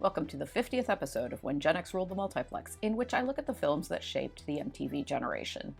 Welcome to the 50th episode of When Gen X Ruled the Multiplex, in which I look at the films that shaped the MTV generation.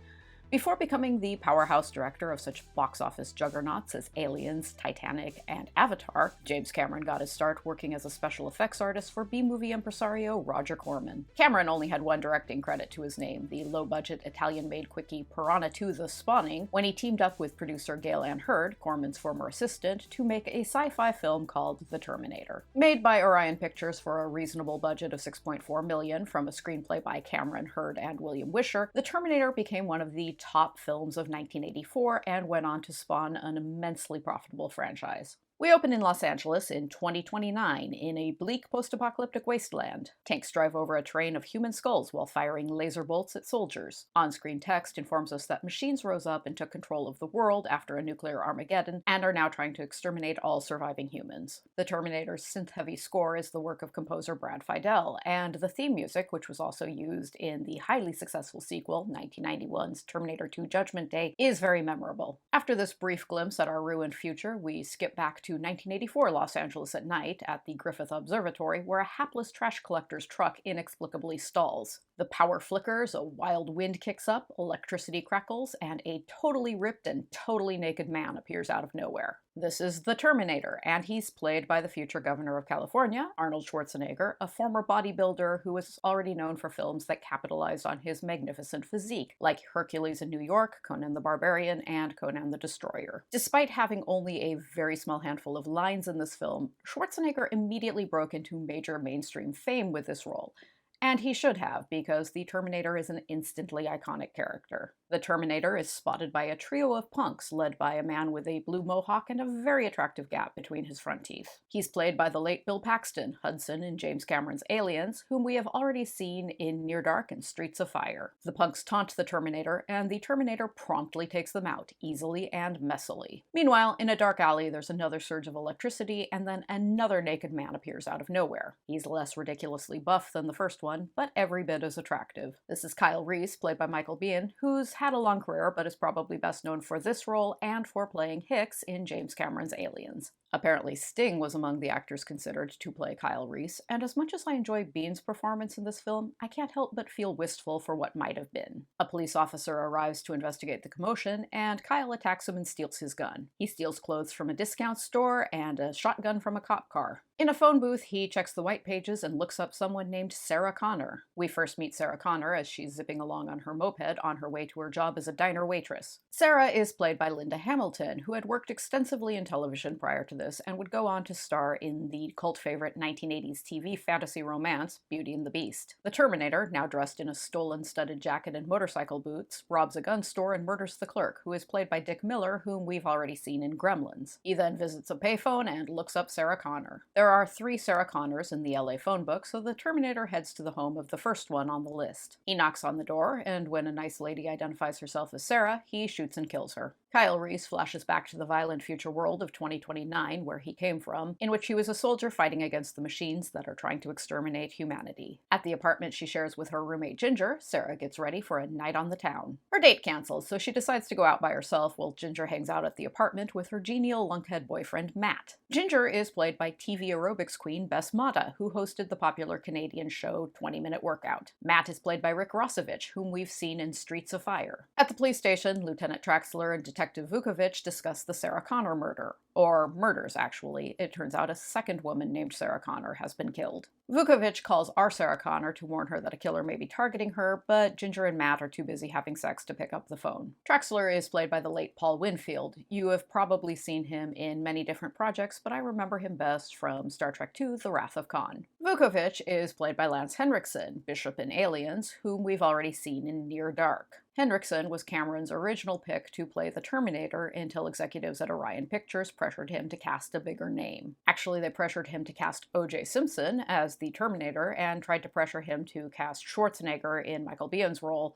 Before becoming the powerhouse director of such box office juggernauts as Aliens, Titanic, and Avatar, James Cameron got his start working as a special effects artist for B-movie impresario Roger Corman. Cameron only had one directing credit to his name, the low-budget Italian-made quickie Piranha 2: The Spawning, when he teamed up with producer Gale Ann Hurd, Corman's former assistant, to make a sci-fi film called The Terminator. Made by Orion Pictures for a reasonable budget of $6.4 million from a screenplay by Cameron, Hurd, and William Wisher, The Terminator became one of the top films of 1984 and went on to spawn an immensely profitable franchise. We open in Los Angeles in 2029 in a bleak post-apocalyptic wasteland. Tanks drive over a train of human skulls while firing laser bolts at soldiers. On-screen text informs us that machines rose up and took control of the world after a nuclear Armageddon and are now trying to exterminate all surviving humans. The Terminator's synth-heavy score is the work of composer Brad Fiedel, and the theme music, which was also used in the highly successful sequel, 1991's Terminator 2: Judgment Day, is very memorable. After this brief glimpse at our ruined future, we skip back to 1984 Los Angeles at night at the Griffith Observatory, where a hapless trash collector's truck inexplicably stalls. The power flickers, a wild wind kicks up, electricity crackles, and a totally ripped and totally naked man appears out of nowhere. This is the Terminator, and he's played by the future governor of California, Arnold Schwarzenegger, a former bodybuilder who was already known for films that capitalized on his magnificent physique, like Hercules in New York, Conan the Barbarian, and Conan the Destroyer. Despite having only a very small handful of lines in this film, Schwarzenegger immediately broke into major mainstream fame with this role. And he should have, because the Terminator is an instantly iconic character. The Terminator is spotted by a trio of punks led by a man with a blue mohawk and a very attractive gap between his front teeth. He's played by the late Bill Paxton, Hudson in James Cameron's Aliens, whom we have already seen in Near Dark and Streets of Fire. The punks taunt the Terminator, and the Terminator promptly takes them out, easily and messily. Meanwhile, in a dark alley, there's another surge of electricity, and then another naked man appears out of nowhere. He's less ridiculously buff than the first one, but every bit as attractive. This is Kyle Reese, played by Michael Biehn, who's had a long career but is probably best known for this role and for playing Hicks in James Cameron's Aliens. Apparently Sting was among the actors considered to play Kyle Reese, and as much as I enjoy Bihn's performance in this film, I can't help but feel wistful for what might have been. A police officer arrives to investigate the commotion, and Kyle attacks him and steals his gun. He steals clothes from a discount store and a shotgun from a cop car. In a phone booth, he checks the white pages and looks up someone named Sarah Connor. We first meet Sarah Connor as she's zipping along on her moped on her way to her job as a diner waitress. Sarah is played by Linda Hamilton, who had worked extensively in television prior to this and would go on to star in the cult favorite 1980s TV fantasy romance, Beauty and the Beast. The Terminator, now dressed in a stolen studded jacket and motorcycle boots, robs a gun store and murders the clerk, who is played by Dick Miller, whom we've already seen in Gremlins. He then visits a payphone and looks up Sarah Connor. There are 3 Sarah Connors in the LA phone book, so the Terminator heads to the home of the first one on the list. He knocks on the door, and when a nice lady identifies herself as Sarah, he shoots and kills her. Kyle Reese flashes back to the violent future world of 2029, where he came from, in which he was a soldier fighting against the machines that are trying to exterminate humanity. At the apartment she shares with her roommate Ginger, Sarah gets ready for a night on the town. Her date cancels, so she decides to go out by herself while Ginger hangs out at the apartment with her genial lunkhead boyfriend Matt. Ginger is played by TV aerobics queen Bess Mata, who hosted the popular Canadian show 20-Minute Workout. Matt is played by Rick Rossovich, whom we've seen in Streets of Fire. At the police station, Lieutenant Traxler and Detective Vukovich discuss the Sarah Connor murder. Or murders, actually. It turns out a second woman named Sarah Connor has been killed. Vukovich calls our Sarah Connor to warn her that a killer may be targeting her, but Ginger and Matt are too busy having sex to pick up the phone. Traxler is played by the late Paul Winfield. You have probably seen him in many different projects, but I remember him best from Star Trek II: The Wrath of Khan. Vukovich is played by Lance Henriksen, Bishop in Aliens, whom we've already seen in Near Dark. Henriksen was Cameron's original pick to play the Terminator until executives at Orion Pictures pressured him to cast a bigger name. Actually, they pressured him to cast O.J. Simpson as the Terminator and tried to pressure him to cast Schwarzenegger in Michael Biehn's role,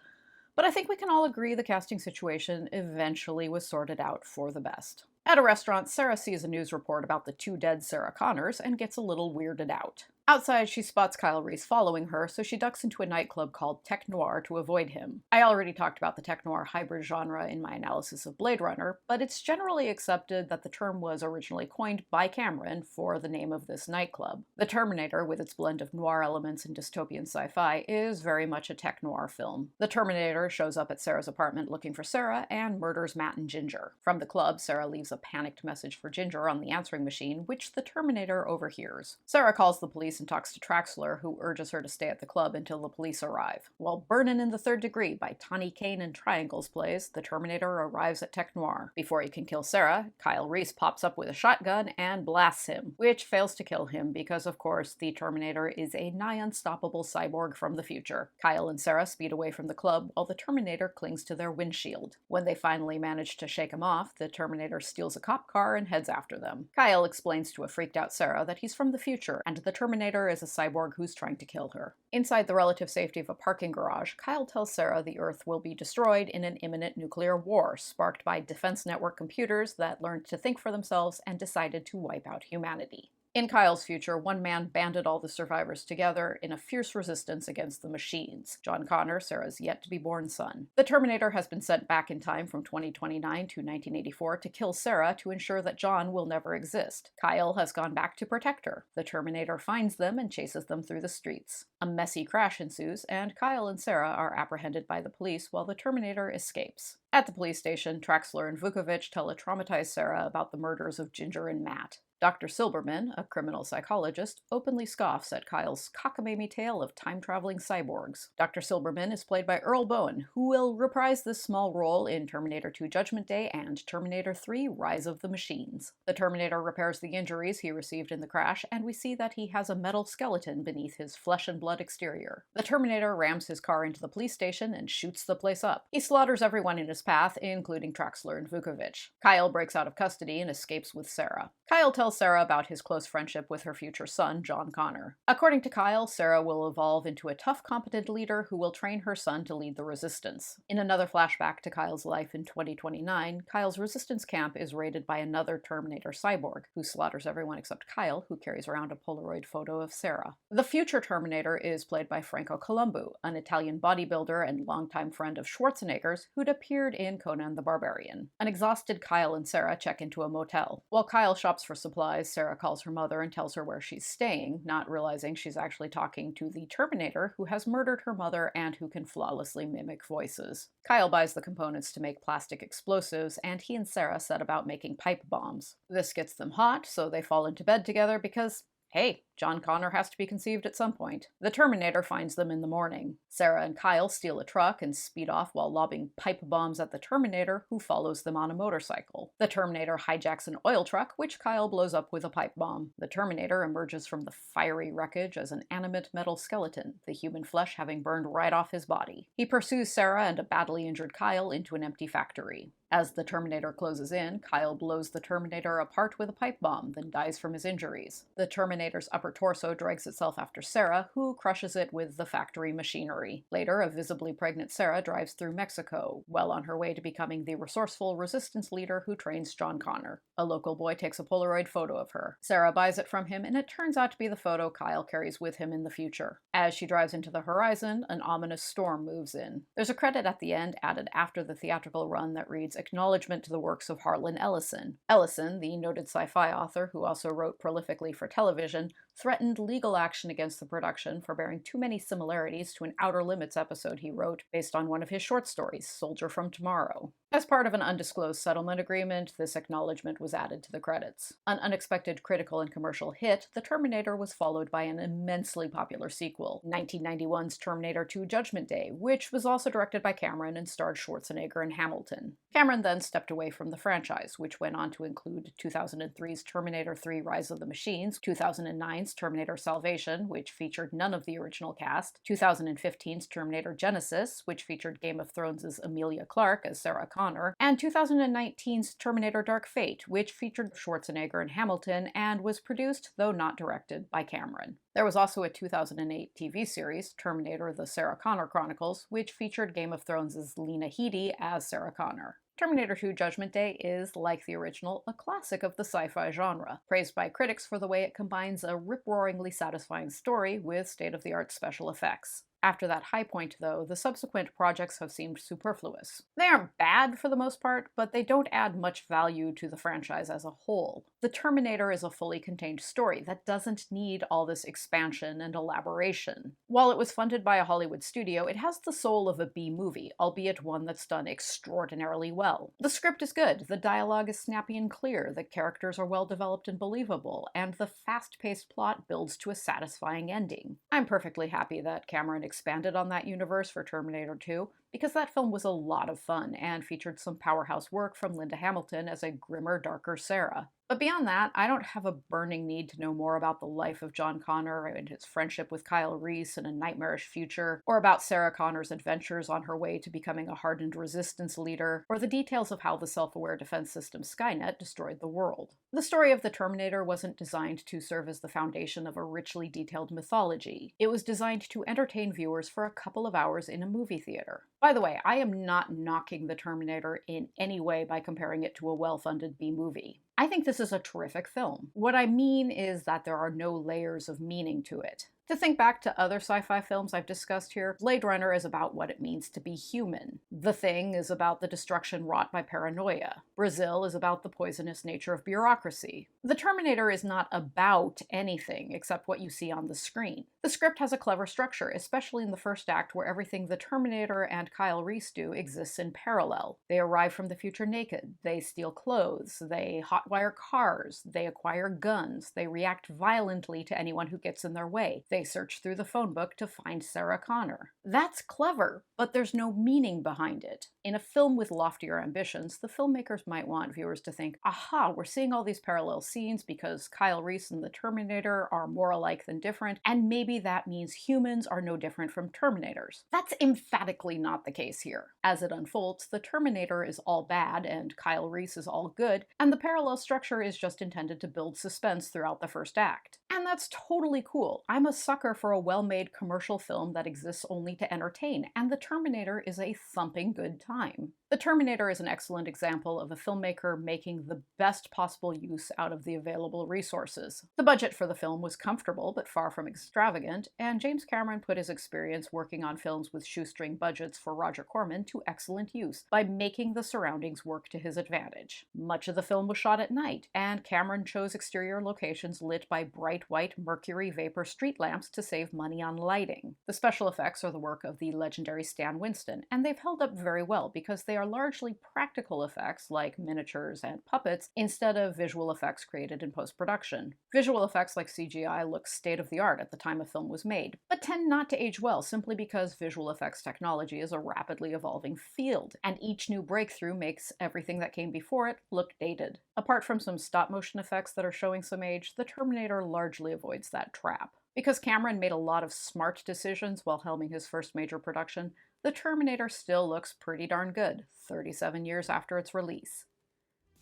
but I think we can all agree the casting situation eventually was sorted out for the best. At a restaurant, Sarah sees a news report about the 2 dead Sarah Connors and gets a little weirded out. Outside, she spots Kyle Reese following her, so she ducks into a nightclub called Tech Noir to avoid him. I already talked about the Tech Noir hybrid genre in my analysis of Blade Runner, but it's generally accepted that the term was originally coined by Cameron for the name of this nightclub. The Terminator, with its blend of noir elements and dystopian sci-fi, is very much a Tech Noir film. The Terminator shows up at Sarah's apartment looking for Sarah and murders Matt and Ginger. From the club, Sarah leaves a panicked message for Ginger on the answering machine, which the Terminator overhears. Sarah calls the police and talks to Traxler, who urges her to stay at the club until the police arrive. While Burnin' in the Third Degree by Tawny Kane and Triangles plays, the Terminator arrives at Tech Noir. Before he can kill Sarah, Kyle Reese pops up with a shotgun and blasts him, which fails to kill him because, of course, the Terminator is a nigh unstoppable cyborg from the future. Kyle and Sarah speed away from the club while the Terminator clings to their windshield. When they finally manage to shake him off, the Terminator steals a cop car and heads after them. Kyle explains to a freaked out Sarah that he's from the future, and the Terminator is a cyborg who's trying to kill her. Inside the relative safety of a parking garage, Kyle tells Sarah the Earth will be destroyed in an imminent nuclear war, sparked by Defense Network computers that learned to think for themselves and decided to wipe out humanity. In Kyle's future, one man banded all the survivors together in a fierce resistance against the machines. John Connor, Sarah's yet-to-be-born son. The Terminator has been sent back in time from 2029 to 1984 to kill Sarah to ensure that John will never exist. Kyle has gone back to protect her. The Terminator finds them and chases them through the streets. A messy crash ensues, and Kyle and Sarah are apprehended by the police while the Terminator escapes. At the police station, Traxler and Vukovich tell a traumatized Sarah about the murders of Ginger and Matt. Dr. Silberman, a criminal psychologist, openly scoffs at Kyle's cockamamie tale of time-traveling cyborgs. Dr. Silberman is played by Earl Boen, who will reprise this small role in Terminator 2 Judgment Day and Terminator 3 Rise of the Machines. The Terminator repairs the injuries he received in the crash, and we see that he has a metal skeleton beneath his flesh and blood exterior. The Terminator rams his car into the police station and shoots the place up. He slaughters everyone in his path, including Traxler and Vukovich. Kyle breaks out of custody and escapes with Sarah. Kyle tells Sarah about his close friendship with her future son, John Connor. According to Kyle, Sarah will evolve into a tough, competent leader who will train her son to lead the resistance. In another flashback to Kyle's life in 2029, Kyle's resistance camp is raided by another Terminator cyborg, who slaughters everyone except Kyle, who carries around a Polaroid photo of Sarah. The future Terminator is played by Franco Columbu, an Italian bodybuilder and longtime friend of Schwarzenegger's, who'd appeared in Conan the Barbarian. An exhausted Kyle and Sarah check into a motel. While Kyle shops for supplies, Sarah calls her mother and tells her where she's staying, not realizing she's actually talking to the Terminator, who has murdered her mother and who can flawlessly mimic voices. Kyle buys the components to make plastic explosives, and he and Sarah set about making pipe bombs. This gets them hot, so they fall into bed together because, hey, John Connor has to be conceived at some point. The Terminator finds them in the morning. Sarah and Kyle steal a truck and speed off while lobbing pipe bombs at the Terminator, who follows them on a motorcycle. The Terminator hijacks an oil truck, which Kyle blows up with a pipe bomb. The Terminator emerges from the fiery wreckage as an animate metal skeleton, the human flesh having burned right off his body. He pursues Sarah and a badly injured Kyle into an empty factory. As the Terminator closes in, Kyle blows the Terminator apart with a pipe bomb, then dies from his injuries. The Terminator's upper torso drags itself after Sarah, who crushes it with the factory machinery. Later, a visibly pregnant Sarah drives through Mexico, well on her way to becoming the resourceful resistance leader who trains John Connor. A local boy takes a Polaroid photo of her. Sarah buys it from him, and it turns out to be the photo Kyle carries with him in the future. As she drives into the horizon, an ominous storm moves in. There's a credit at the end added after the theatrical run that reads, "Acknowledgement to the works of Harlan Ellison." Ellison, the noted sci-fi author who also wrote prolifically for television, threatened legal action against the production for bearing too many similarities to an Outer Limits episode he wrote based on one of his short stories, Soldier from Tomorrow. As part of an undisclosed settlement agreement, this acknowledgement was added to the credits. An unexpected critical and commercial hit, The Terminator was followed by an immensely popular sequel, 1991's Terminator 2 Judgment Day, which was also directed by Cameron and starred Schwarzenegger and Hamilton. Cameron then stepped away from the franchise, which went on to include 2003's Terminator 3 Rise of the Machines, 2009's Terminator Salvation, which featured none of the original cast, 2015's Terminator Genesis, which featured Game of Thrones' Emilia Clarke as Sarah Connor, and 2019's Terminator Dark Fate, which featured Schwarzenegger and Hamilton and was produced, though not directed, by Cameron. There was also a 2008 TV series, Terminator The Sarah Connor Chronicles, which featured Game of Thrones' Lena Headey as Sarah Connor. Terminator 2: Judgment Day is, like the original, a classic of the sci-fi genre, praised by critics for the way it combines a rip-roaringly satisfying story with state-of-the-art special effects. After that high point, though, the subsequent projects have seemed superfluous. They aren't bad for the most part, but they don't add much value to the franchise as a whole. The Terminator is a fully contained story that doesn't need all this expansion and elaboration. While it was funded by a Hollywood studio, it has the soul of a B-movie, albeit one that's done extraordinarily well. The script is good, the dialogue is snappy and clear, the characters are well developed and believable, and the fast-paced plot builds to a satisfying ending. I'm perfectly happy that Cameron expanded on that universe for Terminator 2, because that film was a lot of fun and featured some powerhouse work from Linda Hamilton as a grimmer, darker Sarah. But beyond that, I don't have a burning need to know more about the life of John Connor and his friendship with Kyle Reese in a nightmarish future, or about Sarah Connor's adventures on her way to becoming a hardened resistance leader, or the details of how the self-aware defense system Skynet destroyed the world. The story of the Terminator wasn't designed to serve as the foundation of a richly detailed mythology. It was designed to entertain viewers for a couple of hours in a movie theater. By the way, I am not knocking the Terminator in any way by comparing it to a well-funded B-movie. I think this is a terrific film. What I mean is that there are no layers of meaning to it. To think back to other sci-fi films I've discussed here, Blade Runner is about what it means to be human. The Thing is about the destruction wrought by paranoia. Brazil is about the poisonous nature of bureaucracy. The Terminator is not about anything except what you see on the screen. The script has a clever structure, especially in the first act where everything the Terminator and Kyle Reese do exists in parallel. They arrive from the future naked, they steal clothes, they hotwire cars, they acquire guns, they react violently to anyone who gets in their way. They search through the phone book to find Sarah Connor. That's clever, but there's no meaning behind it. In a film with loftier ambitions, the filmmakers might want viewers to think, aha, we're seeing all these parallel scenes because Kyle Reese and the Terminator are more alike than different, and maybe that means humans are no different from Terminators. That's emphatically not the case here. As it unfolds, the Terminator is all bad and Kyle Reese is all good, and the parallel structure is just intended to build suspense throughout the first act. And that's totally cool. I'm a sucker for a well-made commercial film that exists only to entertain, and The Terminator is a thumping good time. The Terminator is an excellent example of a filmmaker making the best possible use out of the available resources. The budget for the film was comfortable but far from extravagant, and James Cameron put his experience working on films with shoestring budgets for Roger Corman to excellent use by making the surroundings work to his advantage. Much of the film was shot at night, and Cameron chose exterior locations lit by bright white mercury vapor street lamps to save money on lighting. The special effects are the work of the legendary Stan Winston, and they've held up very well because they are largely practical effects like miniatures and puppets instead of visual effects created in post-production. Visual effects like CGI look state-of-the-art at the time a film was made, but tend not to age well simply because visual effects technology is a rapidly evolving field, and each new breakthrough makes everything that came before it look dated. Apart from some stop-motion effects that are showing some age, the Terminator largely avoids that trap. Because Cameron made a lot of smart decisions while helming his first major production, the Terminator still looks pretty darn good, 37 years after its release.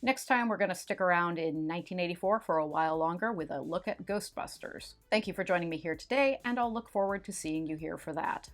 Next time, we're going to stick around in 1984 for a while longer with a look at Ghostbusters. Thank you for joining me here today, and I'll look forward to seeing you here for that.